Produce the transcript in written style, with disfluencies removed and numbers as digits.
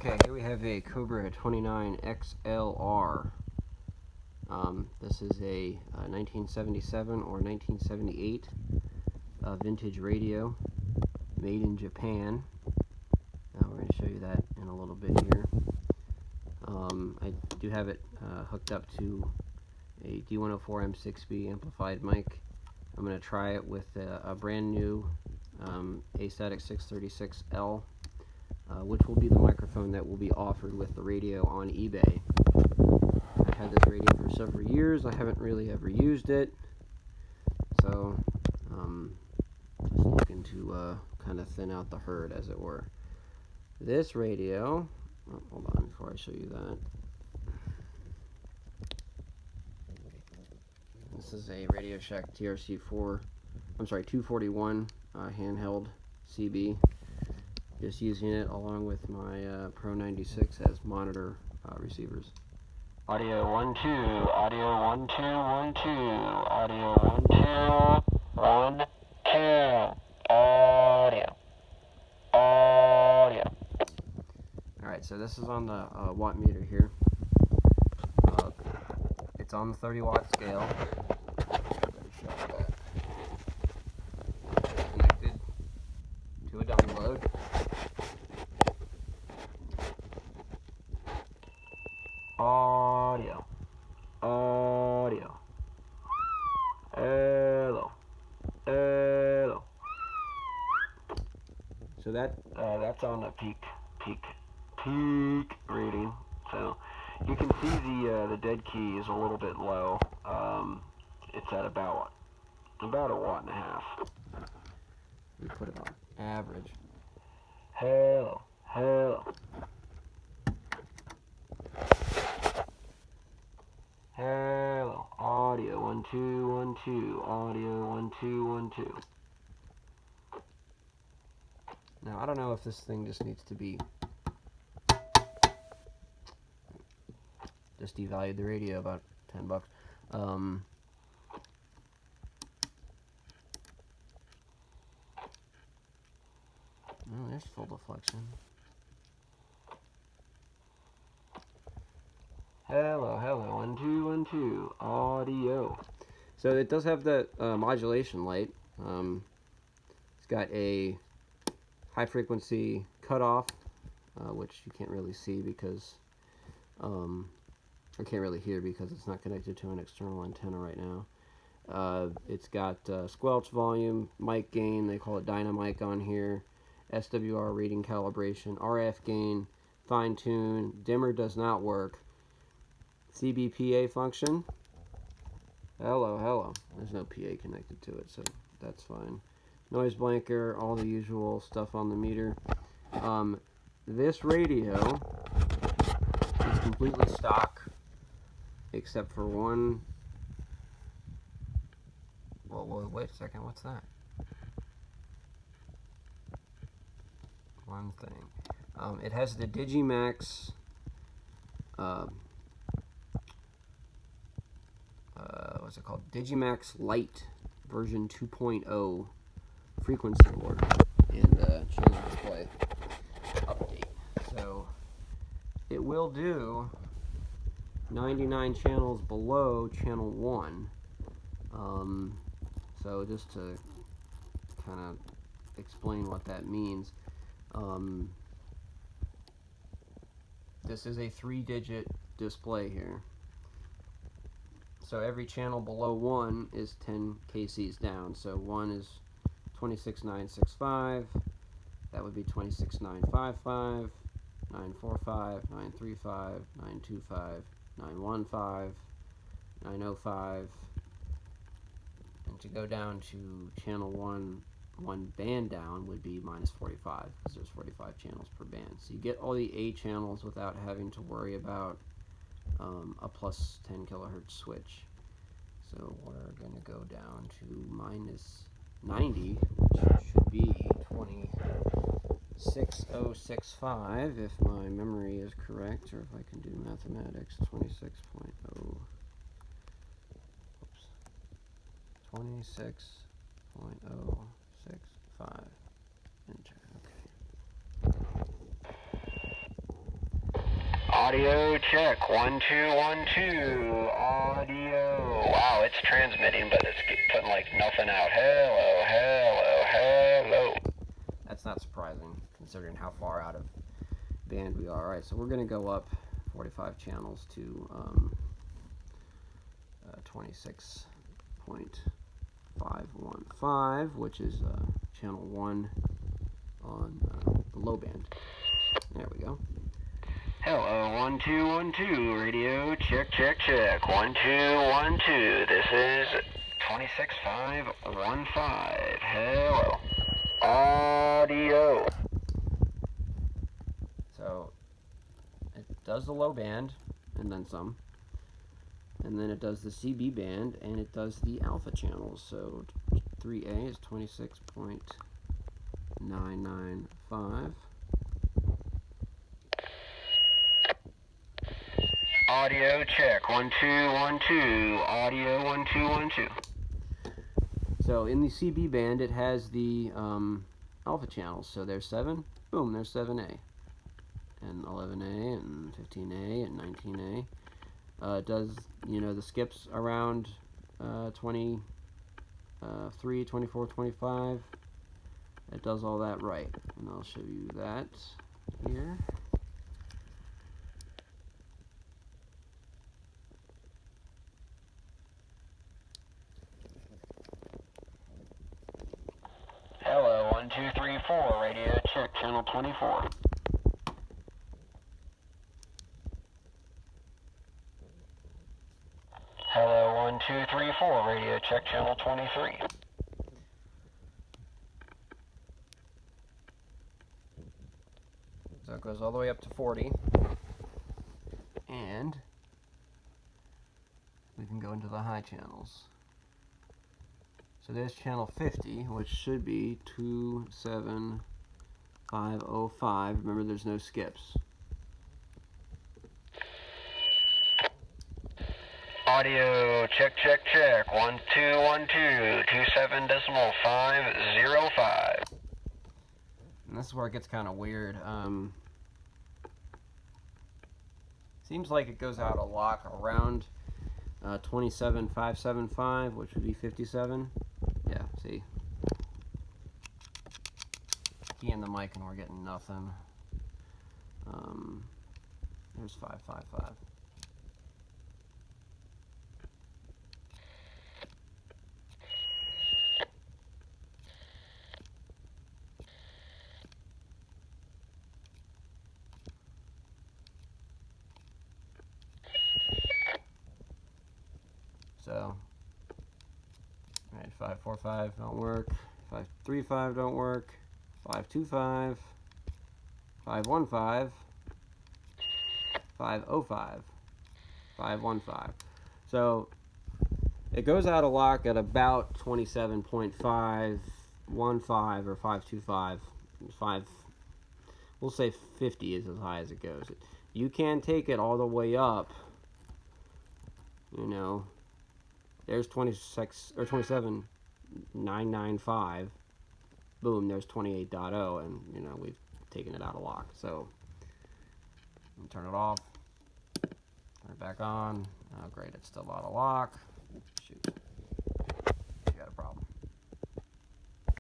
Okay, here we have a Cobra 29 XLR. This is a 1977 or 1978 vintage radio made in Japan. We're going to show you that in a little bit here. I do have it hooked up to a D104 M6B amplified mic. I'm going to try it with a brand new Astatic 636L, which will be the microphone that will be offered with the radio on eBay. I've had this radio for several years. I haven't really ever used it, so just looking to kind of thin out the herd, as it were. This radio, hold on before I show you that. This is a Radio Shack TRC4, 241 handheld CB. Just using it along with my Pro 96 as monitor receivers. Audio 1 2, audio 1 2 1 2, audio 1 2 1 2, audio. Alright, so this is on the watt meter here. It's on the 30 watt scale. Connected to a download. Audio. Hello. So that's on a peak rating. So you can see the dead key is a little bit low. It's at about a watt and a half. We put it on average. Hello. Hello, audio 1 2 1 2, audio 1 2 1 2. Now I don't know if this thing just needs to be just devalued the radio about $10. Oh, there's full deflection. Hello, 1 2 1 2, audio. So it does have the modulation light. It's got a high frequency cutoff, which you can't really see because, or can't really hear because it's not connected to an external antenna right now. It's got squelch volume, mic gain, they call it Dynamic on here, SWR reading calibration, RF gain, fine tune, dimmer does not work. CBPA function. Hello. There's no PA connected to it, so that's fine. Noise blanker, all the usual stuff on the meter. This radio is completely stock, except for one. Well, wait a second. What's that? One thing. It has the DigiMax. What's it called? DigiMax Lite version 2.0 frequency order and channel display update. So it will do 99 channels below channel 1. So just to kind of explain what that means, this is a 3-digit display here. So every channel below 1 is 10 kcs down. So 1 is 26.965. That would be 26.955, 945, 935, 925, 915, 905. And to go down to channel 1 band down would be minus 45, because there's 45 channels per band. So you get all the 8 channels without having to worry about a plus 10 kilohertz switch. So we're going to go down to minus 90, which should be 26065 if my memory is correct, or if I can do mathematics. 26.0. 26.065. Enter. Okay. Audio check. 1 2 1 2. Audio. Wow, it's transmitting, but it's putting like nothing out. Hello, hello, hello. That's not surprising, considering how far out of band we are. All right, so we're going to go up 45 channels to 26.515, which is channel 1 on the low band. There we go. Hello, 1 2 1 2. Radio check check check. 1 2 1 2. This is 26.515. Hello. Audio. So it does the low band and then some, and then it does the CB band and it does the alpha channels. So 3A is 26.995. Audio check. 1 2 1 2. Audio 1 2 1 2. So in the CB band, it has the alpha channels. So there's 7. Boom, there's 7A. And 11A, and 15A, and 19A. It does, the skips around 23, 24, 25. It does all that right. And I'll show you that here. Hello, 1 2 3 4. Radio check, channel 24. Hello, 1 2 3 4. Radio check, channel 23. So it goes all the way up to 40. And we can go into the high channels. So there's channel 50, which should be 27505. Remember, there's no skips. Audio check check check. 1 2 1 2. 27.505. And this is where it gets kind of weird. Seems like it goes out a lock around 27.575, which would be 57. Yeah, see. Key in the mic and we're getting nothing. There's 555. So, alright, 545 don't work, 535 don't work, 525, 515, 505, 515. So it goes out of lock at about 27.515 or 525. 5, we'll say 50 is as high as it goes. You can take it all the way up. There's 26 or 27.995. Boom, there's 28.0, and we've taken it out of lock. So turn it off, turn it back on. Oh great, it's still out of lock.